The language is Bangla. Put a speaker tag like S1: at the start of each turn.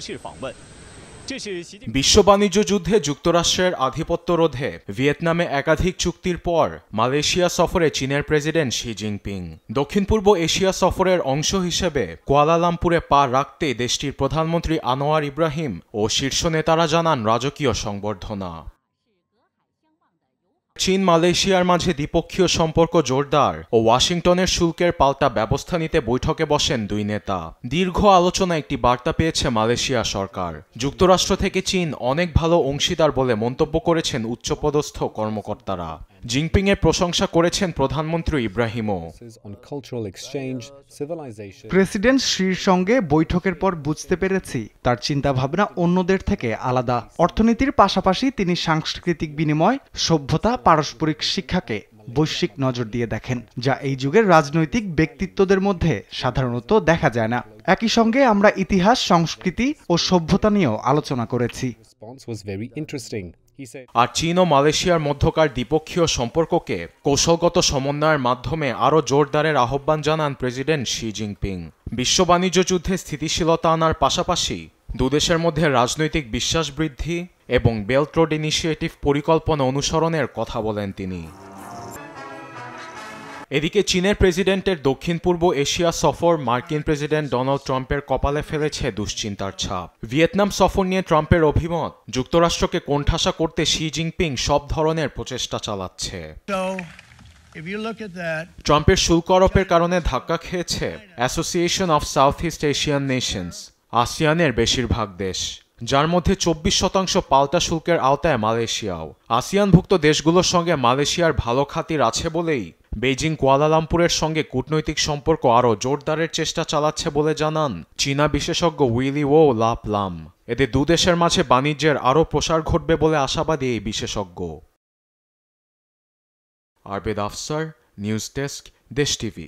S1: 式访问。
S2: বিশ্ব বাণিজ্য যুদ্ধে যুক্তরাষ্ট্রের আধিপত্য রোধে ভিয়েতনামে একাধিক চুক্তির পর মালয়েশিয়া সফরে চীনের প্রেসিডেন্ট শি জিনপিং। দক্ষিণ পূর্ব এশিয়া সফরের অংশ হিসেবে কুয়ালালামপুরে পা রাখতে দেশটির প্রধানমন্ত্রী আনোয়ার ইব্রাহিম ও শীর্ষ নেতারা জানান রাজকীয় সংবর্ধনা। চীন মালয়েশিয়ার মাঝে দ্বিপক্ষীয় সম্পর্ক জোরদার ও ওয়াশিংটনের শুল্কের পাল্টা ব্যবস্থা নিতে বৈঠকে বসেন দুই নেতা। দীর্ঘ আলোচনা একটি বার্তা পেয়েছে মালয়েশিয়া সরকার। যুক্তরাষ্ট্র থেকে চীন অনেক ভালো অংশীদার বলে মন্তব্য করেছেন উচ্চপদস্থ কর্মকর্তারা। জিনপিংয়ের প্রশংসা করেছেন প্রধানমন্ত্রী ইব্রাহিমও।
S3: প্রেসিডেন্ট শির সঙ্গে বৈঠকের পর বুঝতে পেরেছি তার চিন্তাভাবনা অন্যদের থেকে আলাদা। অর্থনীতির পাশাপাশি তিনি সাংস্কৃতিক বিনিময়, সভ্যতা, পারস্পরিক শিক্ষাকে বৈশ্বিক নজর দিয়ে দেখেন, যা এই যুগের রাজনৈতিক ব্যক্তিত্বদের মধ্যে সাধারণত দেখা যায় না। একই সঙ্গে আমরা ইতিহাস, সংস্কৃতি ও সভ্যতা নিয়েও আলোচনা করেছি।
S2: আর চীন ও মালয়েশিয়ার মধ্যকার দ্বিপক্ষীয় সম্পর্ককে কৌশলগত সমন্বয়ের মাধ্যমে আরও জোরদারের আহ্বান জানান প্রেসিডেন্ট শি জিনপিং। বিশ্ব বাণিজ্য যুদ্ধে স্থিতিশীলতা আনার পাশাপাশি দুদেশের মধ্যে রাজনৈতিক বিশ্বাস বৃদ্ধি এবং বেল্ট রোড ইনিশিয়েটিভ পরিকল্পনা অনুসরণের কথা বলেন তিনি। এদিকে চীনের প্রেসিডেন্টের দক্ষিণ পূর্ব এশিয়া সফর মার্কিন প্রেসিডেন্ট ডোনাল্ড ট্রাম্পের কপালে ফেলেছে দুশ্চিন্তার ছাপ। ভিয়েতনাম সফর নিয়ে ট্রাম্পের অভিমত, যুক্তরাষ্ট্রকে কোণঠাসা করতে শি জিনপিং সব ধরনের প্রচেষ্টা চালাচ্ছে। ট্রাম্পের শুল্ক আরোপের কারণে ধাক্কা খেয়েছে Association of South East Asian Nations, আসিয়ানের বেশিরভাগ দেশ, যার মধ্যে 24% পাল্টা শুল্কের আওতায় মালয়েশিয়াও। আসিয়ানভুক্ত দেশগুলোর সঙ্গে মালয়েশিয়ার ভালো খাতির আছে বলেই বেইজিং কুয়ালালামপুরের সঙ্গে কূটনৈতিক সম্পর্ক আরও জোরদারের চেষ্টা চালাচ্ছে বলে জানান চীনা বিশেষজ্ঞ উইলি ও লাপ লাম। এতে দুদেশের মাঝে বাণিজ্যের আরও প্রসার ঘটবে বলে আশাবাদী এই বিশেষজ্ঞ। আরবেদ আফসার, নিউজ ডেস্ক, দেশ টিভি।